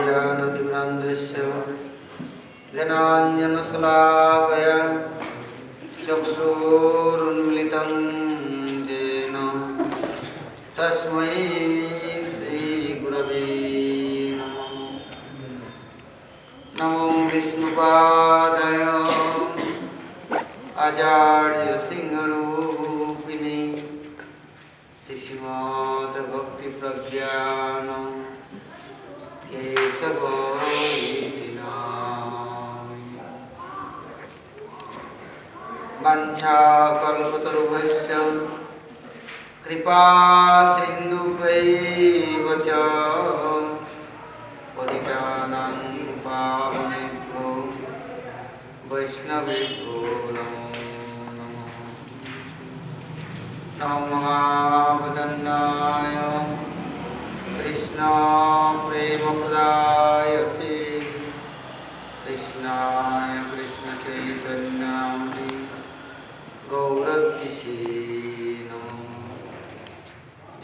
ज्ञानतिमिरान्धस्य ज्ञानाञ्जनशलाकया चक्षुरुन्मिलितं येन तस्मै श्रीगुरवे नमः। नमो विष्णुपादाय आचार्यसिंहरूपिणे श्रीमद्भक्तिप्रज्ञान केशवैति नामिने। वाञ्छाकल्पतरुभ्यश्च कृपासिन्धुभ्यैव च पतितानां पावनेभ्यो वैष्णवेभ्यो नमो नमः। नमो महावदन्नाय कृष्ण प्रेमप्रदायते कृष्णाय कृष्णचैतन्याय गौरतिसे नमः।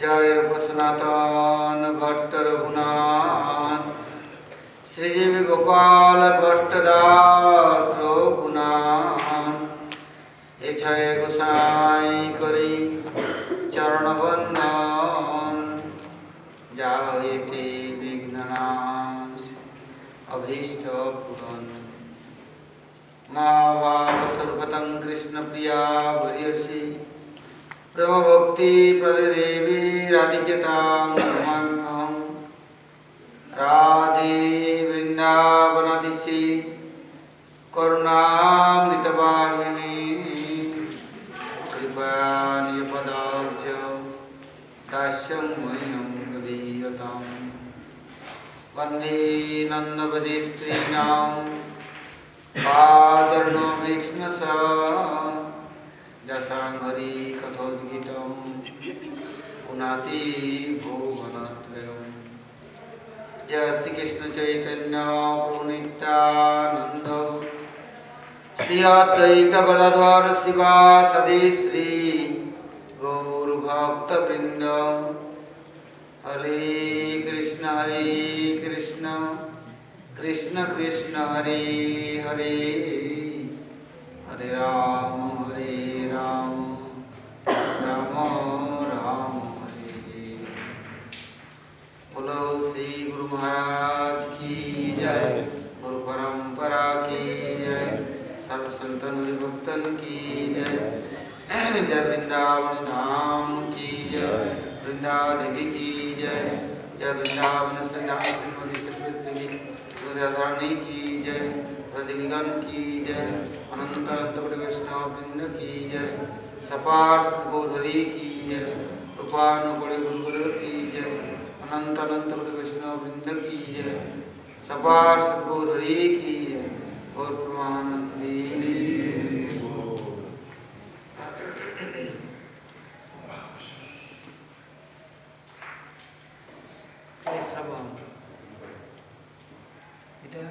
जय रूप सनातन भट्ट रघुनाथ श्रीजीव गोपाल भट्टदास रघुनाथ एछय गोसाई करी चरण बंदन जायते विघ्ननाश अभीष्ट पूरन। महाभाव सर्वतं कृष्ण प्रिया वरियसी प्रेम भक्ति प्रदेवी राधिकेतां नमाम्यहम्। राधे वृंदावनाधीशी करुणामृतवाहिनी कृपया निपदाब्ज दास्यं मह्यं प्रदीयताम्। वन्दे नन्दवदे-स्त्रीणां पादर्णवीक्ष्णसा जसाङ्घ्रि कथोद्गीतं पुनाति भुवनत्रयम्। जय श्री कृष्ण चैतन्य प्रभु नित्यानंद श्री अद्वैत गदाधर शिवासादि श्री गौर भक्तवृंद। हरे कृष्ण कृष्ण कृष्ण हरे हरे हरे राम राम राम हरे। बोलो श्री गुरु महाराज की जय। गुरु परंपरा की जय। सर्व संतन भक्तन की जय। जय वृंदावन धाम की जय। वृंदादेवी की जय। जय वृंदावन श्रीधाम श्रीमती श्रीदेवी सुधाधारणी की जय। प्रदेवीगण की जय। अनंत अनंत कोटि वैष्णव वृंद की जय। सपार्षद गौरहरि की जय। कृपानुकोटि गुरुगुरु की जय। अनंत अनंत कोटि वैष्णव वृंद की जय। सपार्षद गौरहरि की जय। और परमानंदी श्रवण इधर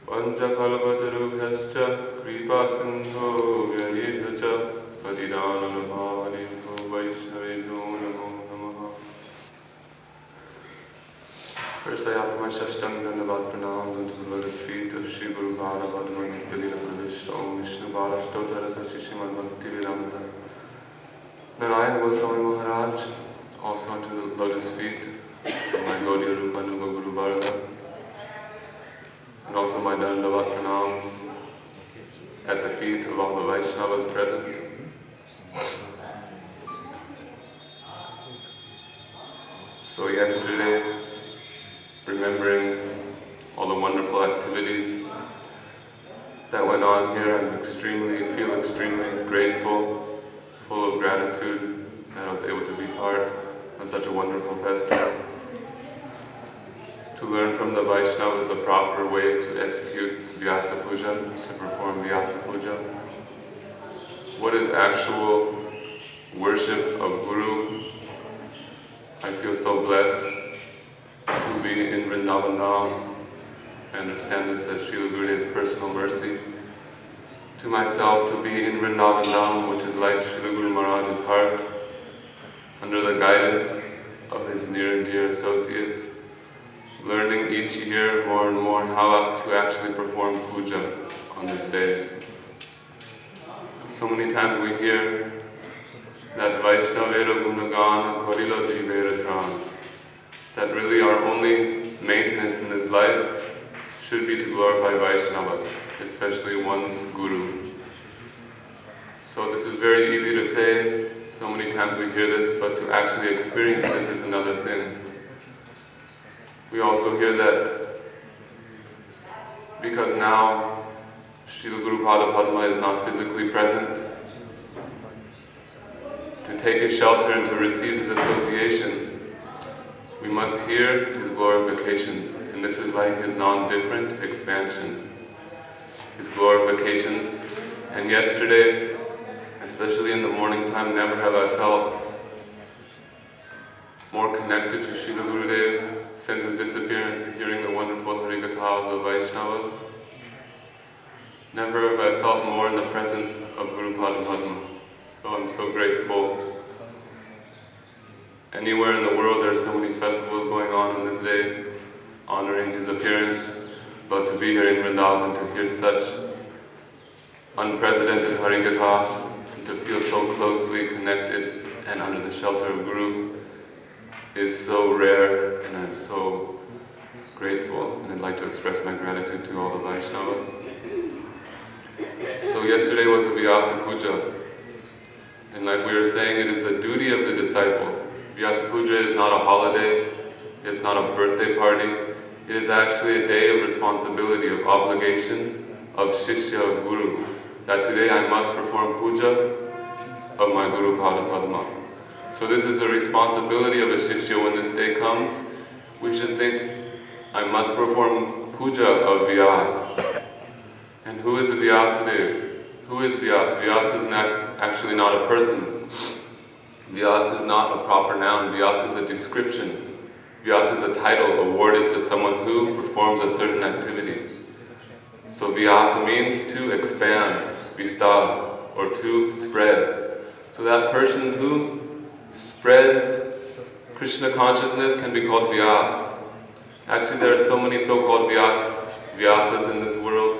पंचकल्पतरुभ्यश्च कृपासिन्धुभ्यैव च पतितानां पावनेभ्यो वैष्णवेभ्यो नमो नमः। First, I offer my Shashtanga Dandavat pranams unto the lotus feet of Sri Guru Bhagavad Gita Pravisht Om Vishnu Bharastotara Sachi Srimad Bhakti Vedanta Narayan Goswami Maharaj, also unto the lotus feet of my Gaudiya Rupanuga Guru Bharata, and also my Dandavat pranams at the feet of all the Vaishnavas present. So yesterday, remembering all the wonderful activities that went on here, I feel extremely grateful, full of gratitude that I was able to be part of such a wonderful festival. to learn from the Vaishnavas the proper way to execute Vyasa Puja, to perform Vyasa Puja. What is actual worship of Guru? I feel so blessed to be in Vrindavan. I understand this as Srila Gurudeva's personal mercy. To myself, to be in Vrindavan, which is like Srila Guru Maharaj's heart, under the guidance of his near and dear associates, learning each year more and more how to actually perform puja on this day. So many times we hear that Vaishnavera Gunagan Korila Divera Tran, that really our only maintenance in this life should be to glorify Vaishnavas, especially one's Guru. So this is very easy to say, so many times we hear this, but to actually experience this is another thing. We also hear that because now Srila Gurupada Padma is not physically present, to take his shelter and to receive his association, we must hear his glorifications. And this is like his non-different expansion, his glorifications. And yesterday, especially in the morning time, never have I felt more connected to Srila Gurudeva since his disappearance, hearing the wonderful Harikatha of the Vaishnavas. Never have I felt more in the presence of Gurupada Padma. So I'm so grateful. Anywhere in the world there are so many festivals going on this day, honoring his appearance, but to be here in Vrindavan, to hear such unprecedented Harikatha, and to feel so closely connected and under the shelter of Guru is so rare, and I'm so grateful, and I'd like to express my gratitude to all the Vaishnavas. So yesterday was a Vyasa Puja, and like we were saying, it is the duty of the disciple. Vyasa Puja is not a holiday, it's not a birthday party, it is actually a day of responsibility, of obligation, of Shishya, of Guru, that today I must perform puja of my Guru Pada Padma. So this is a responsibility of a Shishya. When this day comes, we should think, I must perform puja of Vyasa. And who is Vyasadeva? Who is Vyasa? Vyasa is actually not a person. Vyasa is not a proper noun. Vyasa is a description. Vyasa is a title awarded to someone who performs a certain activity. So Vyasa means to expand, vistar, or to spread. So that person who spreads Krishna consciousness can be called Vyasa. Actually, there are so many so-called Vyasas in this world.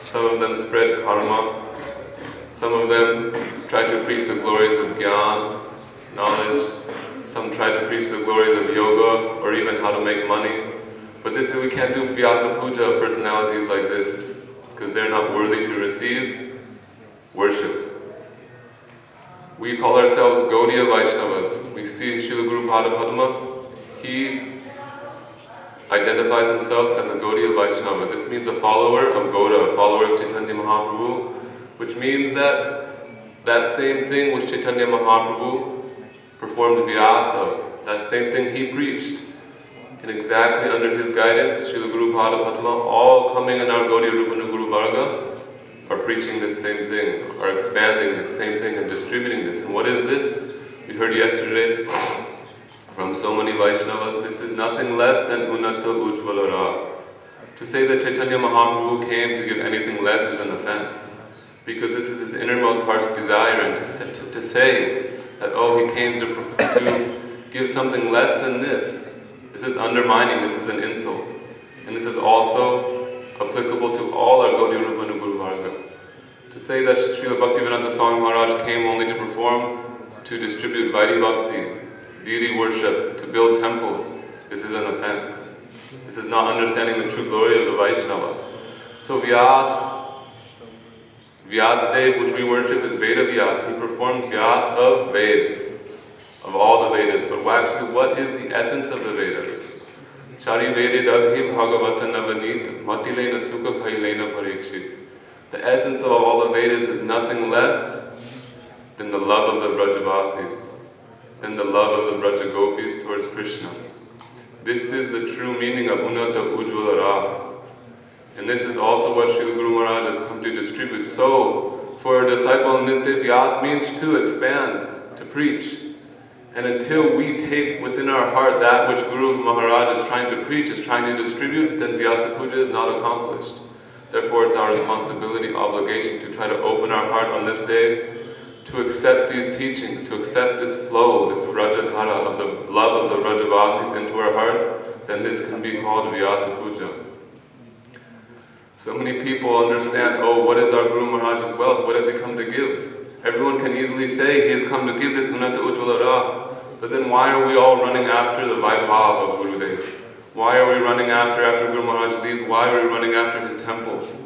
Some of them spread karma. Some of them try to preach the glories of Gyan, knowledge. Some try to preach the glories of yoga, or even how to make money. But we can't do Vyasa Puja of personalities like this, because they're not worthy to receive worship. We call ourselves Gaudiya Vaishnavas. We see Srila Gurupada Padma, he identifies himself as a Gaudiya Vaishnava. This means a follower of Gauda, a follower of Chaitanya Mahaprabhu, which means that same thing which Chaitanya Mahaprabhu performed Vyasa, that same thing he preached. And exactly under his guidance, Srila Gurupada Padma, all coming in our Gaudiya Rupanu Guru Varga, are preaching this same thing, are expanding this same thing and distributing this. And what is this? We heard yesterday from so many Vaishnavas, this is nothing less than Unata Ujjvala Ras. To say that Chaitanya Mahaprabhu came to give anything less is an offense, because this is his innermost heart's desire, and to say that, oh, he came to give something less than this is undermining, this is an insult. And this is also applicable to all our Gaudiya Rupanu Guru Varga. To say that Srila Bhaktivedanta Swami Maharaj came only to perform, to distribute Vaidhi Bhakti, deity worship, to build temples, this is an offense. This is not understanding the true glory of the Vaishnava. So Vyasadeva, which we worship, is Veda Vyasa. He performed Vyasa of Veda, of all the Vedas. But actually, what is the essence of the Vedas? Chari Vedi Daghi Bhagavata Navanit Matilena Sukha Khailena Parikshit. The essence of all the Vedas is nothing less than the love of the Brajavasis, than the love of the Braja Gopis towards Krishna. This is the true meaning of Unnata Ujjvala Ras. And this is also what Srila Guru Maharaj has come to distribute. So, for a disciple in this day, Vyas means to expand, to preach. And until we take within our heart that which Guru Maharaj is trying to preach, is trying to distribute, then Vyasa Puja is not accomplished. Therefore, it's our responsibility, obligation to try to open our heart on this day, to accept these teachings, to accept this flow, this Rajadhara of the love of the Rajavasis into our heart, then this can be called Vyasa Puja. So many people understand, oh, what is our Guru Maharaj's wealth? What has he come to give? Everyone can easily say he has come to give this Unnata Ujjvala Ras, but then why are we all running after the Vaibhav of Gurudev? Why are we running after Guru Maharaj leaves, why are we running after his temples,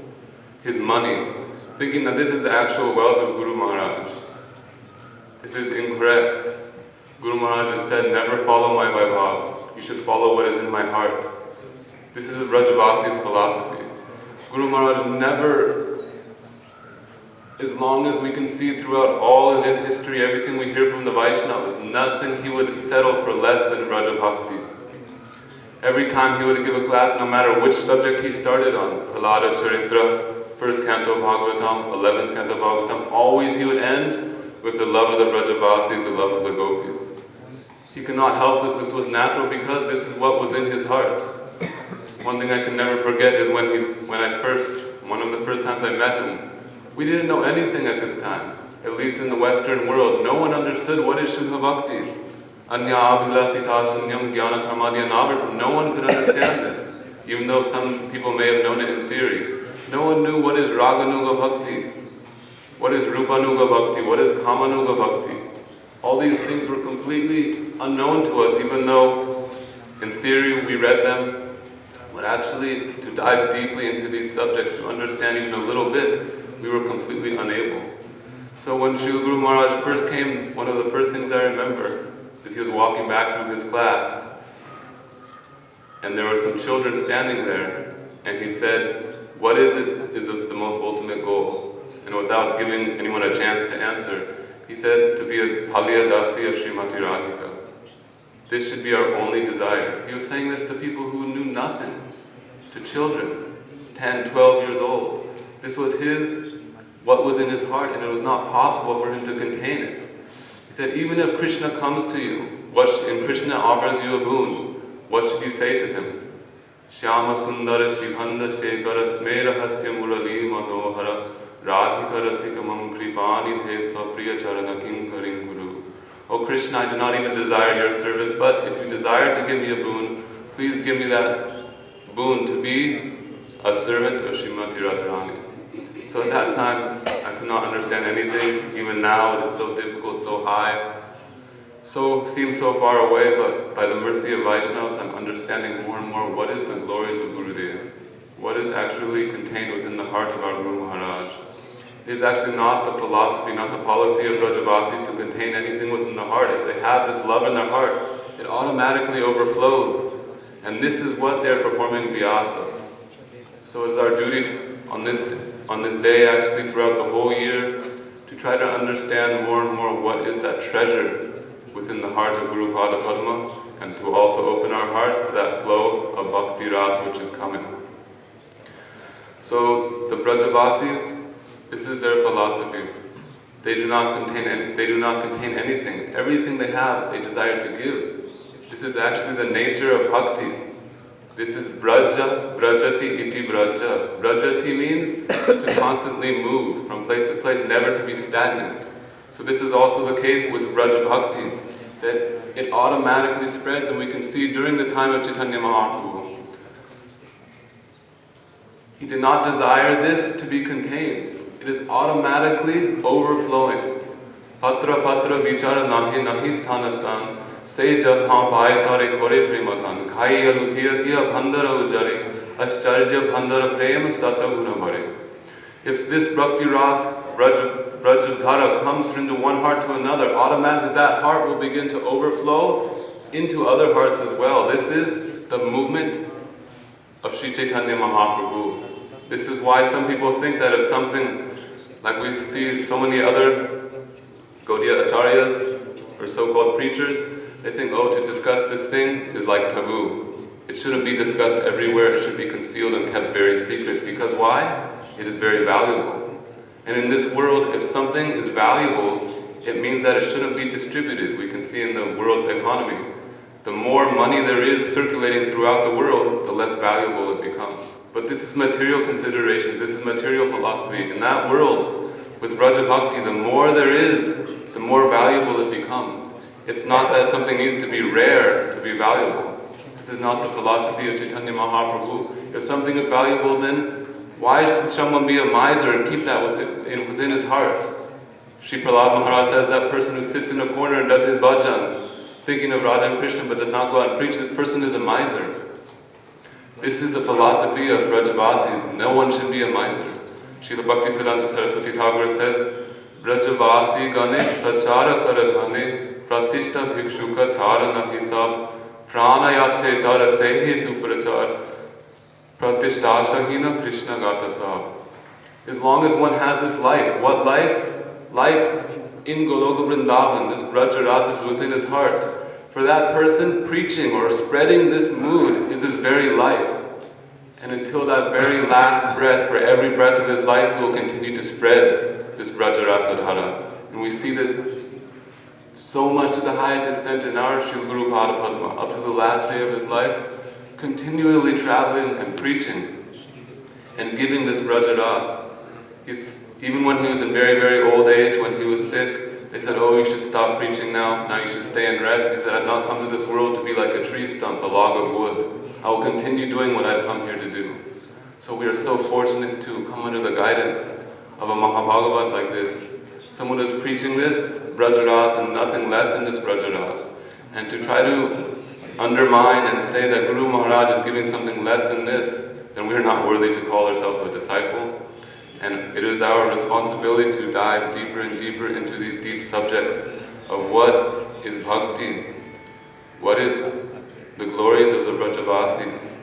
his money, thinking that this is the actual wealth of Guru Maharaj? This is incorrect. Guru Maharaj has said, never follow my Vaibhav. You should follow what is in my heart. This is a Brajavasi's philosophy. Guru Maharaj never, as long as we can see throughout all of his history, everything we hear from the Vaishnavas, nothing he would settle for less than Raja Bhakti. Every time he would give a class, no matter which subject he started on, Prahlada Charitra, 1st Canto Bhagavatam, 11th Canto Bhagavatam, always he would end with the love of the Brajavasis, the love of the Gopis. He could not help this was natural because this is what was in his heart. One thing I can never forget is one of the first times I met him, we didn't know anything at this time, at least in the Western world. No one understood what is Shuddha Bhakti. Anya Abhilasita Sunyam Jnana Karmadya Navartam. No one could understand this, even though some people may have known it in theory. No one knew what is Raganuga Bhakti, what is Rupanuga Bhakti, what is Kamanuga Bhakti. All these things were completely unknown to us, even though in theory we read them. But actually, to dive deeply into these subjects, to understand even a little bit, we were completely unable. So when Srila Guru Maharaj first came, one of the first things I remember is he was walking back from his class, and there were some children standing there, and he said, what is the most ultimate goal? And without giving anyone a chance to answer, he said, to be a Palya Dasi of Srimati Radhika. This should be our only desire. He was saying this to people who knew nothing, to children, 10, 12 years old. This was what was in his heart, and it was not possible for him to contain it. He said, even if Krishna comes to you, and Krishna offers you a boon, what should you say to him? Shyama Sundara Shivhanda Shekara Smera Hasya Murali Manohara Radhika Rasikamam Kripani Dhesa Priya Charana Kinkarin Guru. Oh Krishna, I do not even desire your service, but if you desire to give me a boon, please give me that boon to be a servant of Srimati Radharani. So at that time, I could not understand anything. Even now, it is so difficult, so high, seems so far away, but by the mercy of Vaishnavas, I'm understanding more and more what is the glories of Gurudeva, what is actually contained within the heart of our Guru Maharaj. It is actually not the philosophy, not the policy of Brajavasis to contain anything within the heart. If they have this love in their heart, it automatically overflows. And this is what they're performing Vyasa. So it is our duty on this day, actually throughout the whole year, to try to understand more and more what is that treasure within the heart of Guru Pada Padma, and to also open our heart to that flow of Bhakti Ras which is coming. So the Brajavasis, this is their philosophy. They do not contain anything. Everything they have, they desire to give. This is actually the nature of bhakti. This is braja, brajati iti braja. Brajati means to constantly move from place to place, never to be stagnant. So this is also the case with Braja Bhakti, that it automatically spreads, and we can see during the time of Chaitanya Mahaprabhu. He did not desire this to be contained. It is automatically overflowing. Patra patra vichara nahi nahi sthanastan se jab haan bhai tare kore premadhan khai alutiya tiya bhandara ujare ascharya bhandara prem sataguna bhare. If this bhakti ras Brajadhara comes into one heart to another, automatically that heart will begin to overflow into other hearts as well. This is the movement of Sri Chaitanya Mahaprabhu. This is why some people think that if something, like we see so many other Gaudiya Acharyas or so-called preachers, they think, to discuss these things is like taboo. It shouldn't be discussed everywhere. It should be concealed and kept very secret. Because why? It is very valuable. And in this world, if something is valuable, it means that it shouldn't be distributed. We can see in the world economy, the more money there is circulating throughout the world, the less valuable it becomes. But this is material considerations. This is material philosophy. In that world, with Braja Bhakti, the more there is, the more valuable it becomes. It's not that something needs to be rare to be valuable. This is not the philosophy of Chaitanya Mahaprabhu. If something is valuable, then why should someone be a miser and keep that within his heart? Shri Prahlad Maharaj says that person who sits in a corner and does his bhajan, thinking of Radha and Krishna but does not go out and preach, this person is a miser. This is the philosophy of Brajavasis. No one should be a miser. Srila Bhaktisiddhanta Saraswati Thakur says, Brajavasi gane prachara karadhane pratishta bhikshuka dharana hisab pranayatse dara sehi tu prachar pratishtashahina Krishna gata sab. As long as one has this life, what life? Life in Goloka Vrindavan, this Braja Rasa is within his heart. For that person, preaching or spreading this mood is his very life. And until that very last breath, for every breath of his life, he will continue to spread this Braja Rasa Dhara. And we see this so much to the highest extent in our Srila Guru Pada Padma, up to the last day of his life, continually traveling and preaching and giving this Braja Rasa. Even when he was in very, very old age, when he was sick, they said, oh, you should stop preaching now you should stay and rest. He said, I've not come to this world to be like a tree stump, a log of wood. I will continue doing what I've come here to do. So we are so fortunate to come under the guidance of a Mahabhagavat like this. Someone who's preaching this Brajaras and nothing less than this Brajaras. And to try to undermine and say that Guru Maharaj is giving something less than this, then we are not worthy to call ourselves a disciple. And it is our responsibility to dive deeper and deeper into these deep subjects of what is bhakti, what is the glories of the Brajavasis.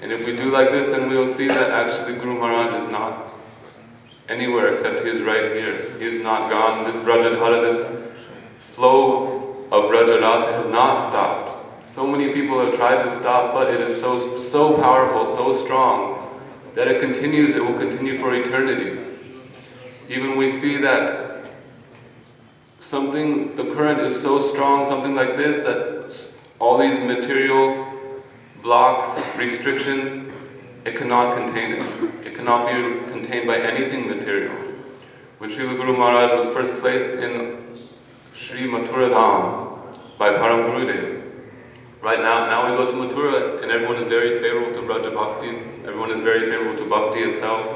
And if we do like this, then we will see that actually Guru Maharaj is not anywhere except he is right here. He is not gone. This Brajadhara, this flow of Brajarasa has not stopped. So many people have tried to stop, but it is so powerful, so strong, that it continues, it will continue for eternity. Even we see that the current is so strong, something like this, that all these material blocks, restrictions, it cannot contain it. It cannot be contained by anything material. When Srila Guru Maharaj was first placed in Sri Mathura Dham by Param Gurudeva, right now we go to Mathura and everyone is very favorable to Braja Bhakti, everyone is very favorable to Bhakti itself.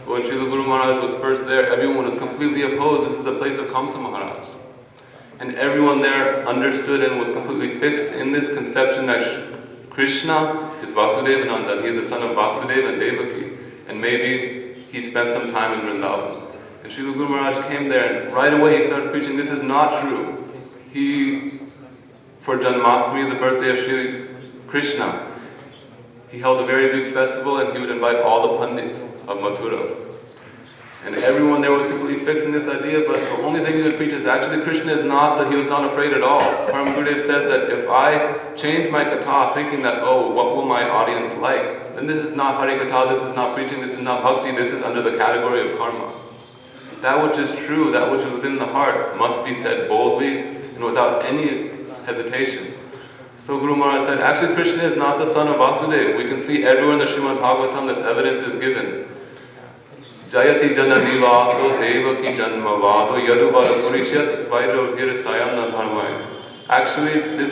But when Srila Guru Maharaj was first there, everyone was completely opposed. This is a place of Kamsa Maharaj. And everyone there understood and was completely fixed in this conception that Krishna is Vasudevananda, he is the son of Vasudeva and Devaki. And maybe he spent some time in Vrindavan. And Srila Guru Maharaj came there and right away he started preaching, this is not true. For Janmashtami, the birthday of Sri Krishna, he held a very big festival and he would invite all the Pandits of Mathura. And everyone there was completely fixed in this idea, but the only thing he would preach is actually Krishna is not, that he was not afraid at all. Param Gurudeva says that if I change my katha thinking that, oh, what will my audience like, then this is not Hari Katha, this is not preaching, this is not bhakti, this is under the category of karma. That which is true, that which is within the heart, must be said boldly and without any hesitation. So Guru Maharaj said, actually Krishna is not the son of Vasudeva. We can see everywhere in the Srimad Bhagavatam this evidence is given. Jayati jana nivaso devaki janma vado yaduvada purishyat svairo girisayam na dharmaya. Actually,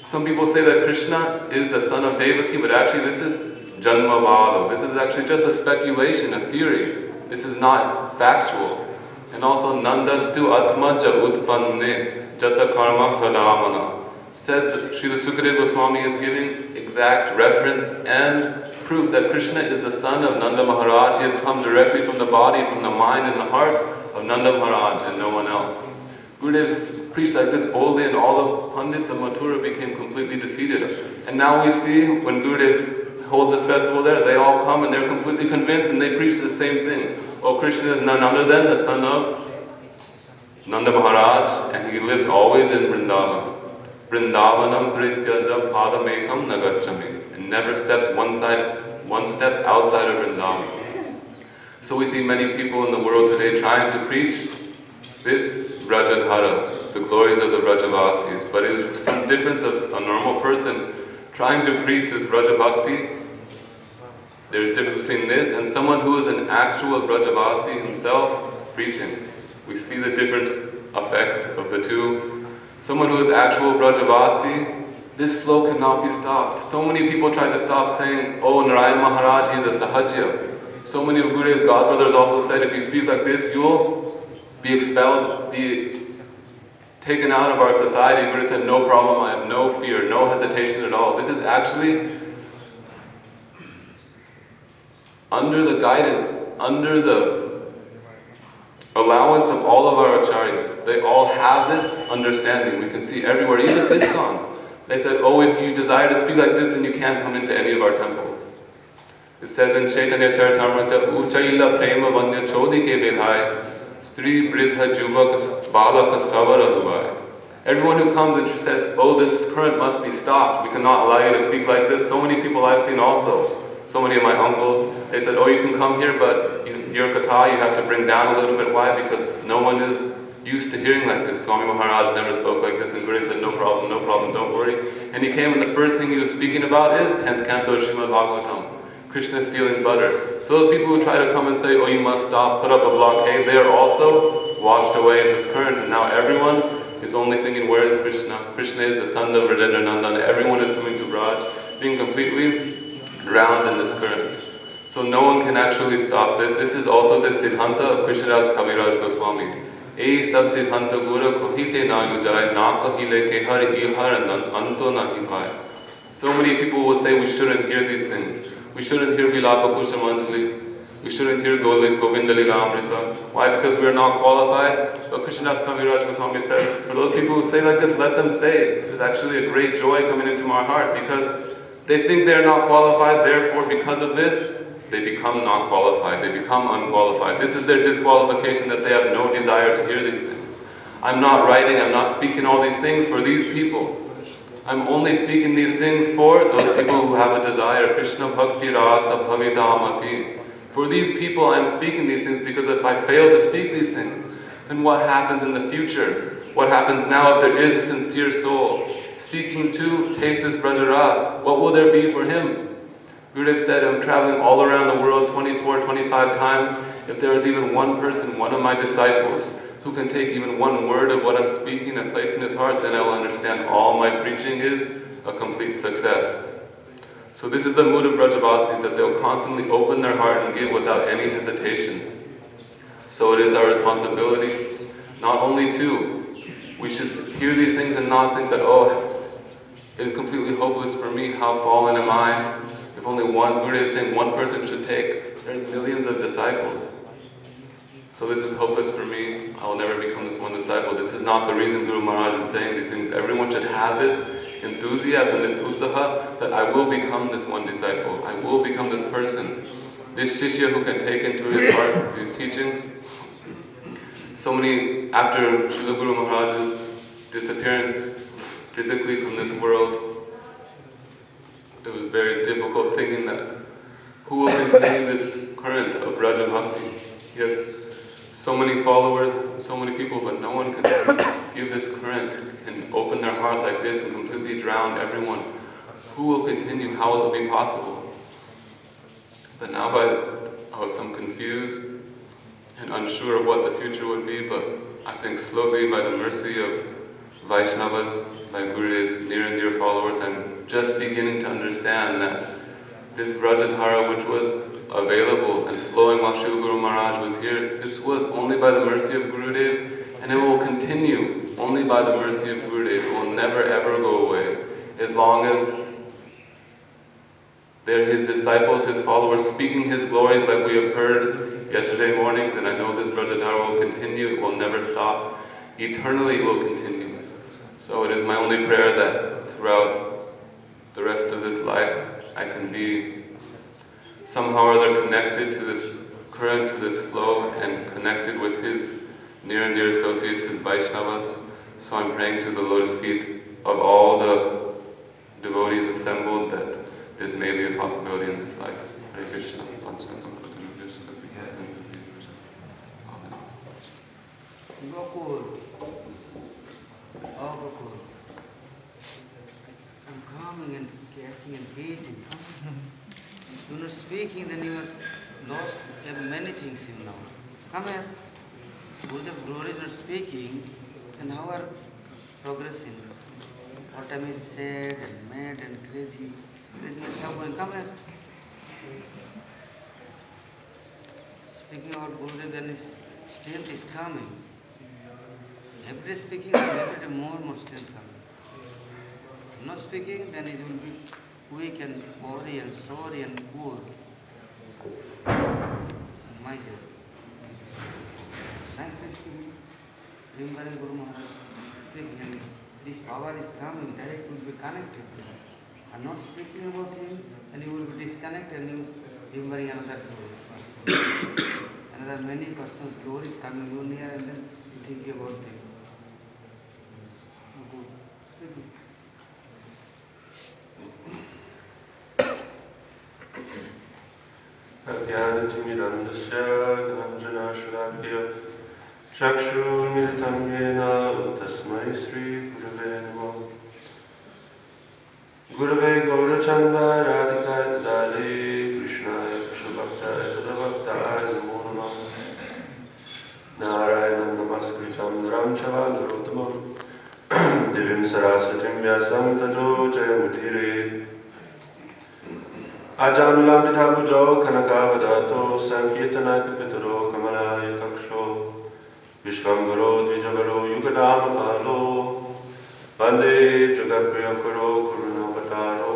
some people say that Krishna is the son of Devaki, but actually this is janma vado. This is actually just a speculation, a theory. This is not factual. And also, nandastu atmaja utpanne jata karma hradamana. Says that Srila Sukadeva Goswami is giving exact reference and proof that Krishna is the son of Nanda Maharaj. He has come directly from the body, from the mind and the heart of Nanda Maharaj and no one else. Gurudev preached like this boldly and all the Pandits of Mathura became completely defeated. And now we see when Gurudev holds this festival there, they all come and they're completely convinced and they preach the same thing. Oh, Krishna is none other than the son of Nanda Maharaj and he lives always in Vrindavan. Vrindavanam prityaja padamekam nagacchami. never steps one step outside of Vrindavan. So we see many people in the world today trying to preach this Brajadhara, the glories of the Brajavasis, but it is some difference of a normal person trying to preach this Braja Bhakti. There's a difference between this and someone who is an actual Brajavasi himself preaching. We see the different effects of the two. Someone who is actual Brajavasi, this flow cannot be stopped. So many people try to stop saying, oh, Narayan Maharaj, he's a Sahajya. So many of Gurudev's godbrothers also said, if you speak like this, you will be expelled, be taken out of our society. Gurudev said, no problem, I have no fear, no hesitation at all. This is actually under the guidance, under the allowance of all of our acharyas. They all have this understanding. We can see everywhere, even at ISKCON. They said, oh, if you desire to speak like this, then you can't come into any of our temples. It says in Chaitanya Charitamrita, Uchaila Prema Vanya Chodi Ke Vedhai, Stri Bridha Jubak Balaka Savara Duvai. Everyone who comes and says, oh, this current must be stopped, we cannot allow you to speak like this. So many people I've seen also, so many of my uncles, they said, oh, you can come here, but your katha you have to bring down a little bit. Why? Because no one is used to hearing like this. Swami Maharaj never spoke like this, and Gurudev said, no problem, don't worry. And he came, and the first thing he was speaking about is 10th canto Srimad Bhagavatam. Krishna stealing butter. So those people who try to come and say, oh, you must stop, put up a blockade, they are also washed away in this current. And now everyone is only thinking, where is Krishna? Krishna is the son of Rajendra Nandan. Everyone is coming to Braj, being completely drowned in this current. So no one can actually stop this. This is also the Siddhanta of Krishnadas Kaviraj Goswami. Ei sab Siddhanta Gura kohite na yujai, na kahile kehar ihar anto na hipai. So many people will say we shouldn't hear these things. We shouldn't hear Vilapa Kushamanjali. We shouldn't hear Govinda Lila Amrita. Why? Because we are not qualified. But Krishnadas Kaviraj Goswami says, for those people who say like this, let them say. There's actually a great joy coming into my heart because they think they're not qualified, therefore because of this, they become not qualified, they become unqualified. This is their disqualification, that they have no desire to hear these things. I'm not writing, I'm not speaking all these things for these people. I'm only speaking these things for those people who have a desire. Krishna Bhakti Rasa Bhavidamati. For these people I'm speaking these things because if I fail to speak these things, then what happens in the future? What happens now if there is a sincere soul seeking to taste this Brajaras? What will there be for him? Gurudev said, I'm traveling all around the world 24, 25 times. If there is even one person, one of my disciples, who can take even one word of what I'm speaking and place in his heart, then I will understand all my preaching is a complete success. So this is the mood of Brajavasis, that they'll constantly open their heart and give without any hesitation. So it is our responsibility, not only to, we should hear these things and not think that, oh, it is completely hopeless for me, how fallen am I? If only one, Gurudev is saying one person should take, there's millions of disciples. So this is hopeless for me, I will never become this one disciple. This is not the reason Guru Maharaj is saying these things. Everyone should have this enthusiasm, this utsaha, that I will become this one disciple. I will become this person. This shishya who can take into his heart these teachings. So many, after Srila Guru Maharaj's disappearance physically from this world, it was very difficult thinking that who will continue this current of Raja Bhakti? Yes. So many followers, so many people, but no one can give this current and open their heart like this and completely drown everyone. Who will continue? How will it be possible? But now I was some confused and unsure of what the future would be, but I think slowly by the mercy of Vaishnavas, by Gurudev's near and dear followers, I'm just beginning to understand that this Brajadhara, which was available and flowing while Srila Guru Maharaj was here, this was only by the mercy of Gurudev, and it will continue only by the mercy of Gurudev. It will never ever go away. As long as they're his disciples, his followers, speaking his glories like we have heard yesterday morning, then I know this Brajadhara will continue, it will never stop. Eternally it will continue. So it is my only prayer that throughout the rest of this life, I can be somehow or other connected to this current, to this flow, and connected with his near and dear associates, his Vaishnavas. So I'm praying to the lotus feet of all the devotees assembled that is maybe a possibility in this life. Hare Krishna. Gokul. Oh, Gokul. I'm coming and catching and beating. You're not speaking, then you are lost many things in now. Come here. Gurudeva is not speaking, then how are progressing? What time is sad and mad and crazy? Craziness how going? Come here. Speaking about Gurudeva, then his strength is coming. Every day speaking, every day more and more strength coming. Not speaking, then it will be weak and body and sorry and poor. My dear. Nicely speaking, remembering Guru Maharaj speaking, and this power is coming, direct will be connected to us. And not speaking about him, and you will be disconnected and you remembering another person. Another many personal glories coming you near and then you think about them. Ajnanatimidandasya Gnanjanashalakhya Chakshurmilitam Yena Tasmai Sri Gurave Namo Gurave Gaurachanda Radhikaya Tadali Krishnaya Krishnabhaktaya Tadabhaktaya Namo Namah Narayanam Namaskritam Naram Chava Narottamam Divim Saraswatim Vyasam Tato Jayamudire Ajanulambita Bujo Kanakavadato Sankirtana Kapitaro Kamala Yataksho Vishwambaro Dvijavaro Yugadama Palo Vande Jagapriyakaro Kurunavataro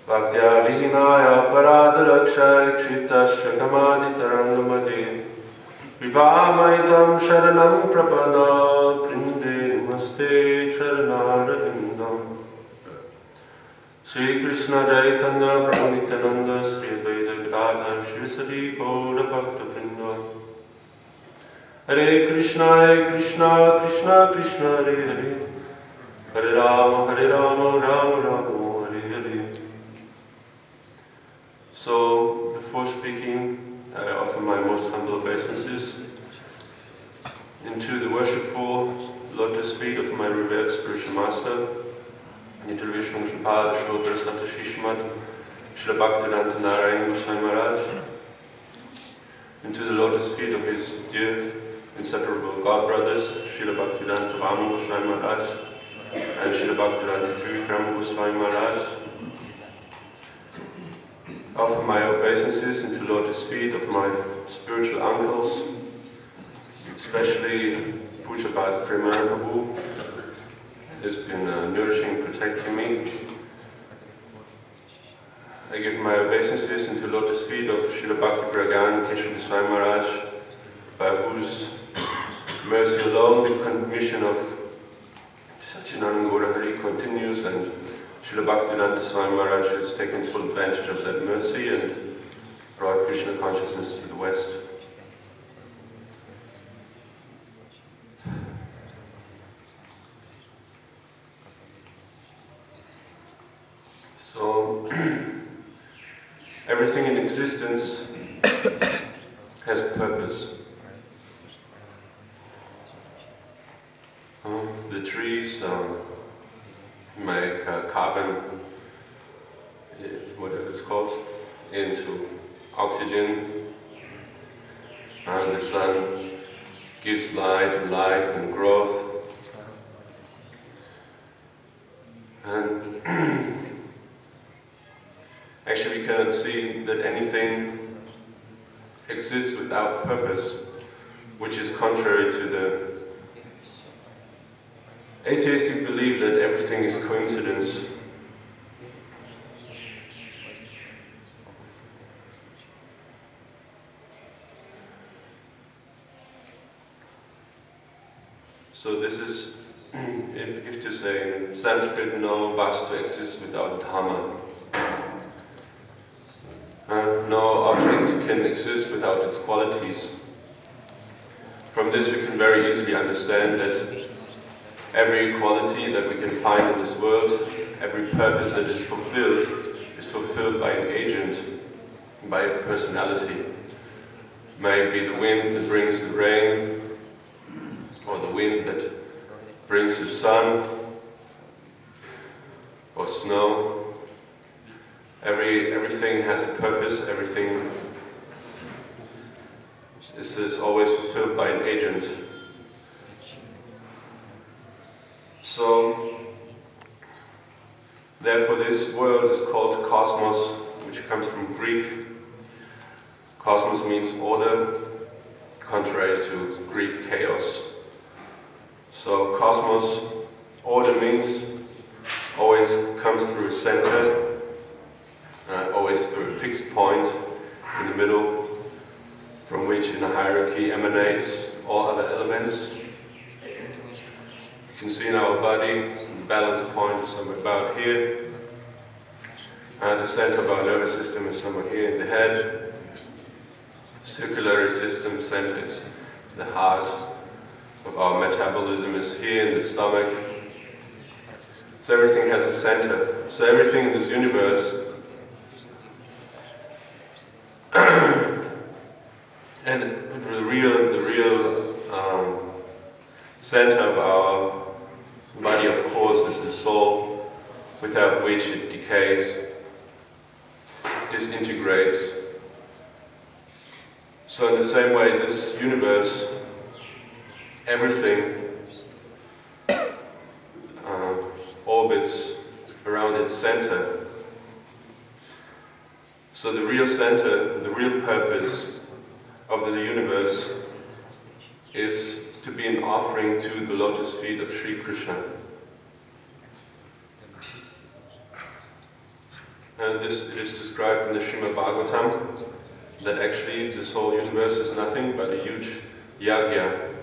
Bhaktya Vihinaya Paradarakshay Kshiptasya Kamadi Tarangamadi Vivamaitam Sharanam Prapada Prinde Namaste Charanarahindam Sri Krishna Chaitanya Prabhu Nityananda Sri Advaita Gadadhar Shri Gaura Bhakta Vrinda Hare Krishna Krishna Krishna Hare Hare Hare Rama Rama Rama Hare Hare. So before speaking, I offer my most humble obeisances into the worshipful lotus feet of my revered spiritual master, Nityal Vishnu Shripad Shrotra Santa Shishmat Srila Bhaktivedanta Narayana Goswami Maharaj, into the lotus feet of his dear inseparable god brothers, Srila Bhaktivedanta Vamana Goswami Maharaj and Srila Bhaktivedanta Trivikrama Goswami Maharaj. Offer my obeisances into lotus feet of my spiritual uncles, especially Pujabhat Premana Prabhu, has been nourishing, protecting me. I give my obeisances into lotus feet of Srila Bhakti Pragan Keshav Goswami Maharaj, by whose mercy alone the commission of Satchidananda Gaura Hari continues, and Srila Bhaktivedanta Swami Maharaj has taken full advantage of that mercy and brought Krishna consciousness to the West. So, everything in existence has purpose. The trees make carbon, whatever it's called, into oxygen. The sun gives light and life and growth. And actually we cannot see that anything exists without purpose, which is contrary to the atheistic belief that everything is coincidence. So this is, if to say in Sanskrit, no vastu exists without dhamma. No object can exist without its qualities. From this we can very easily understand that every quality that we can find in this world every purpose that is fulfilled by an agent, by a personality. Maybe the wind that brings the rain, or the wind that brings the sun, or snow. Everything has a purpose, everything is always fulfilled by an agent. So, therefore this world is called cosmos, which comes from Greek. Cosmos means order, contrary to Greek chaos. So cosmos, order means always comes through a center, always through a fixed point in the middle, from which in a hierarchy emanates all other elements. You can see in our body, the balance point is somewhere about here. The center of our nervous system is somewhere here in the head. Circulatory system center is the heart. Of our metabolism is here in the stomach. So everything has a center. So everything in this universe and the real center of our body, of course, is the soul, without which it decays, disintegrates. So in the same way, this universe, everything orbits around its center. So the real center, the real purpose of the universe is to be an offering to the lotus feet of Sri Krishna. And this is described in the Srimad Bhagavatam, that actually this whole universe is nothing but a huge yajna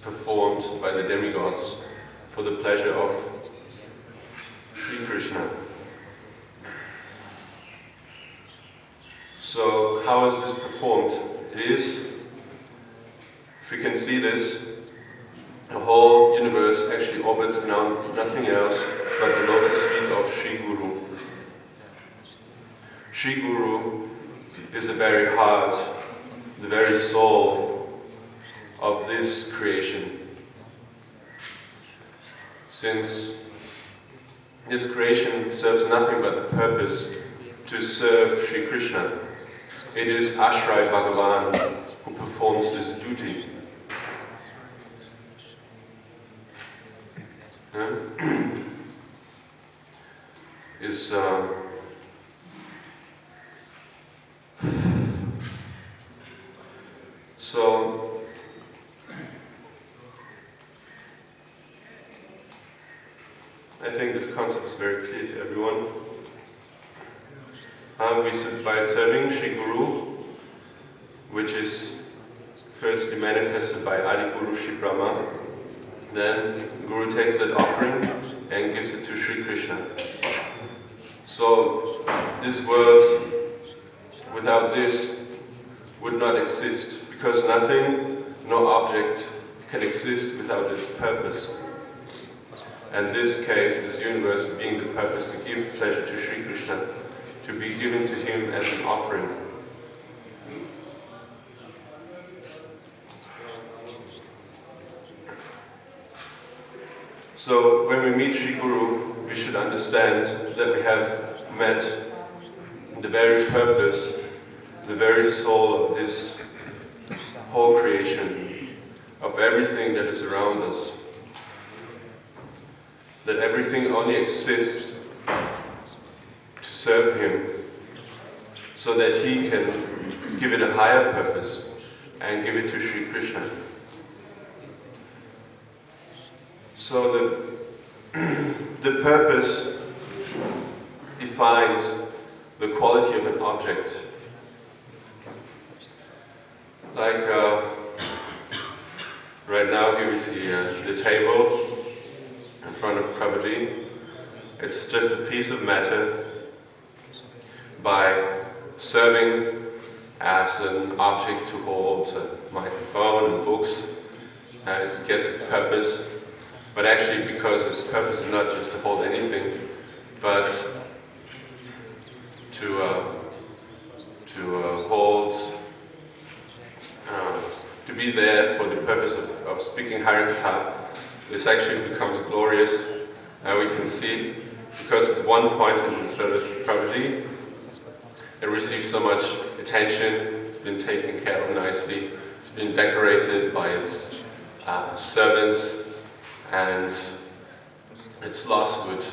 performed by the demigods for the pleasure of Sri Krishna. So how is this performed? It is, if we can see this, the whole universe actually orbits around nothing else but the lotus feet of Sri Guru. Sri Guru is the very heart, the very soul of this creation. Since this creation serves nothing but the purpose to serve Sri Krishna, it is Ashray Bhagavan who performs this duty. So I think this concept is very clear to everyone. By serving Sri Guru, which is firstly manifested by Adi Guru Sri Brahma, then Guru takes that offering and gives it to Sri Krishna. So this world, without this, would not exist, because nothing, no object can exist without its purpose. And this case, this universe being the purpose to give pleasure to Sri Krishna, to be given to him as an offering. So when we meet Sri Guru, we should understand that we have met the very purpose, the very soul of this whole creation, of everything that is around us. That everything only exists to serve him, so that he can give it a higher purpose and give it to Sri Krishna. So the purpose defines the quality of an object. Like right now, here we see the table in front of Prabhuji. It's just a piece of matter. By serving as an object to hold a microphone and books, it gets a purpose. But actually, because its purpose is not just to hold anything, but to hold, to be there for the purpose of speaking Harikatha, this actually becomes glorious, and we can see, because it's one point in the service probably, it receives so much attention, it's been taken care of nicely, it's been decorated by its servants, and its loss would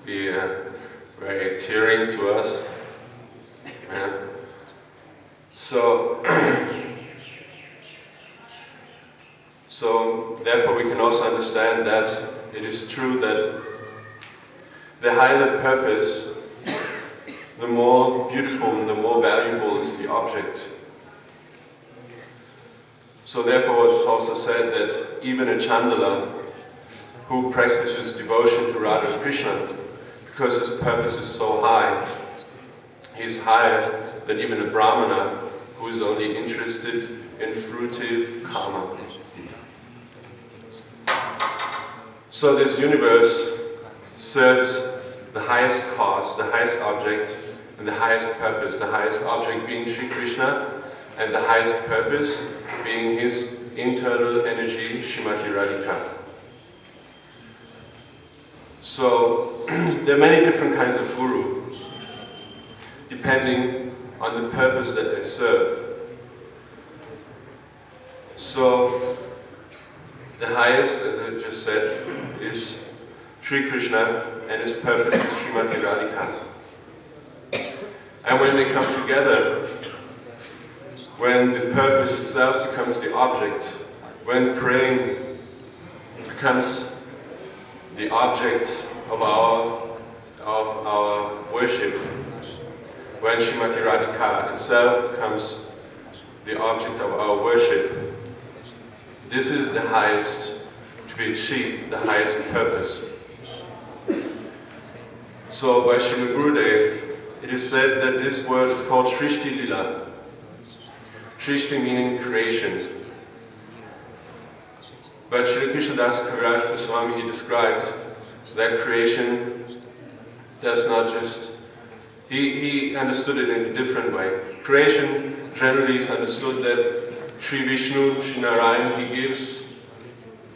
be very tearing to us. So therefore we can also understand that it is true that the higher the purpose, the more beautiful and the more valuable is the object. So therefore it's also said that even a Chandala who practices devotion to Radha and Krishna, because his purpose is so high, he's higher than even a Brahmana who is only interested in fruitive karma. So this universe serves the highest cause, the highest object, and the highest purpose. The highest object being Sri Krishna, and the highest purpose being his internal energy, Srimati Radhika. So there are many different kinds of guru, depending on the purpose that they serve. So the highest, as I just said, is Sri Krishna, and his purpose is Srimati Radhika. And when they come together, when the purpose itself becomes the object, when praying becomes the object of our worship, when Srimati Radhika itself becomes the object of our worship, this is the highest to be achieved, the highest purpose. So by Srila Gurudeva, it is said that this word is called Srishti Lila. Srishti meaning creation. But Srila Krishnadas Kaviraj Goswami, he describes that creation does not just, he understood it in a different way. Creation generally is understood that Sri Vishnu, Sri Narayan, he gives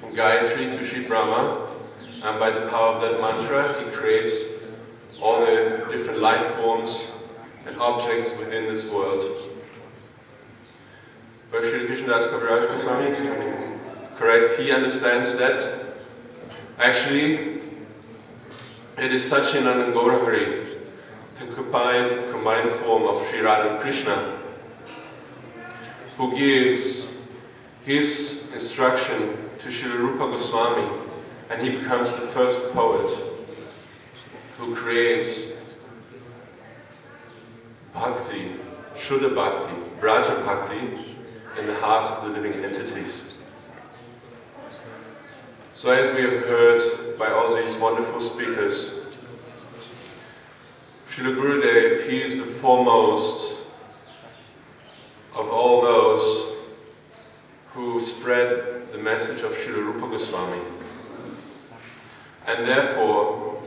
Gayatri to Sri Brahma, and by the power of that mantra, he creates all the different life forms and objects within this world. But Sri Krishnadas Kaviraj Goswami, correct, he understands that actually it is Satchidananda Gaurahari, the combined form of Sri Radha and Krishna, who gives his instruction to Srila Rupa Goswami, and he becomes the first poet who creates Bhakti, Shuddha Bhakti, Braja Bhakti in the hearts of the living entities. So as we have heard by all these wonderful speakers, Srila Gurudeva, he is the foremost of all those who spread the message of Srila Rupa Goswami. And therefore,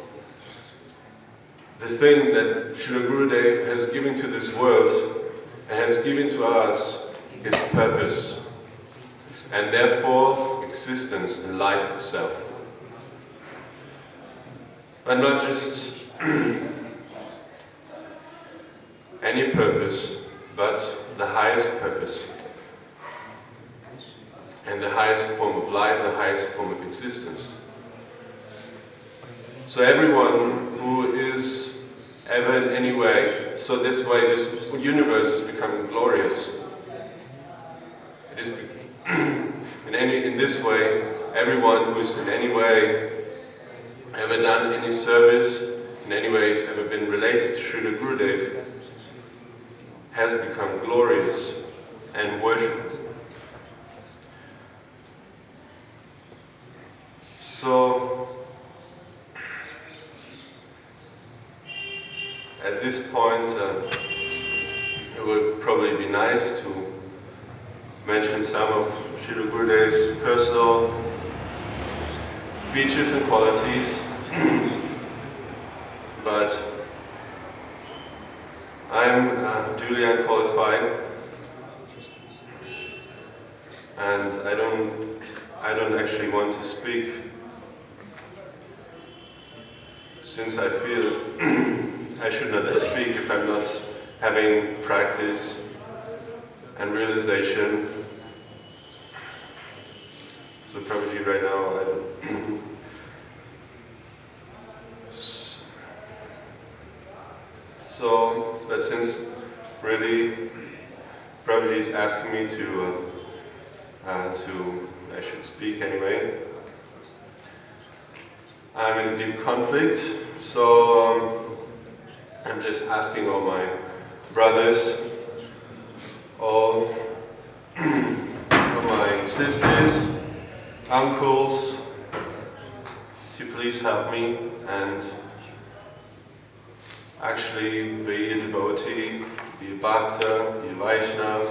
the thing that Srila Gurudeva has given to this world and has given to us is purpose, and therefore existence and life itself. But not just any purpose, but the highest purpose, and the highest form of life, the highest form of existence. So everyone who is ever in any way, so this way this universe is becoming glorious. It is in this way, everyone who is in any way ever done any service, in any way has ever been related to Srila Gurudeva, has become glorious and worshipped. So, at this point, it would probably be nice to mention some of Srila Gurudeva's personal features and qualities. but I'm duly unqualified, and I don't actually want to speak, since I feel I should not speak if I'm not having practice and realization. So probably right now I don't. So, but since really Prabhuji is asking me to I should speak anyway, I'm in a deep conflict, so I'm just asking all my brothers, all my sisters, uncles, to please help me and actually be a devotee, be a bhakta, be a Vaishnava,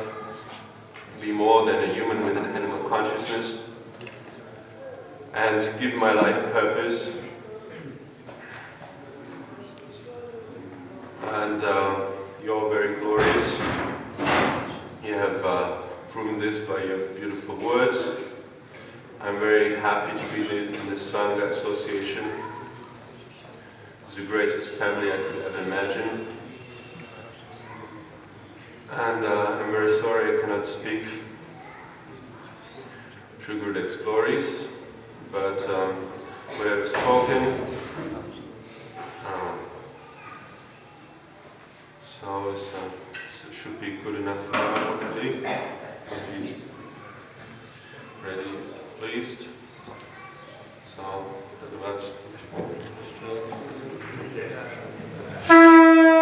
be more than a human with an animal consciousness, and give my life purpose. And you're very glorious. You have proven this by your beautiful words. I'm very happy to be in this Sangha association. It's the greatest family I could ever imagine. And I'm very sorry I cannot speak Srila Gurudeva's glories, but what I've spoken, so it should be good enough hopefully. He's really pleased. So that's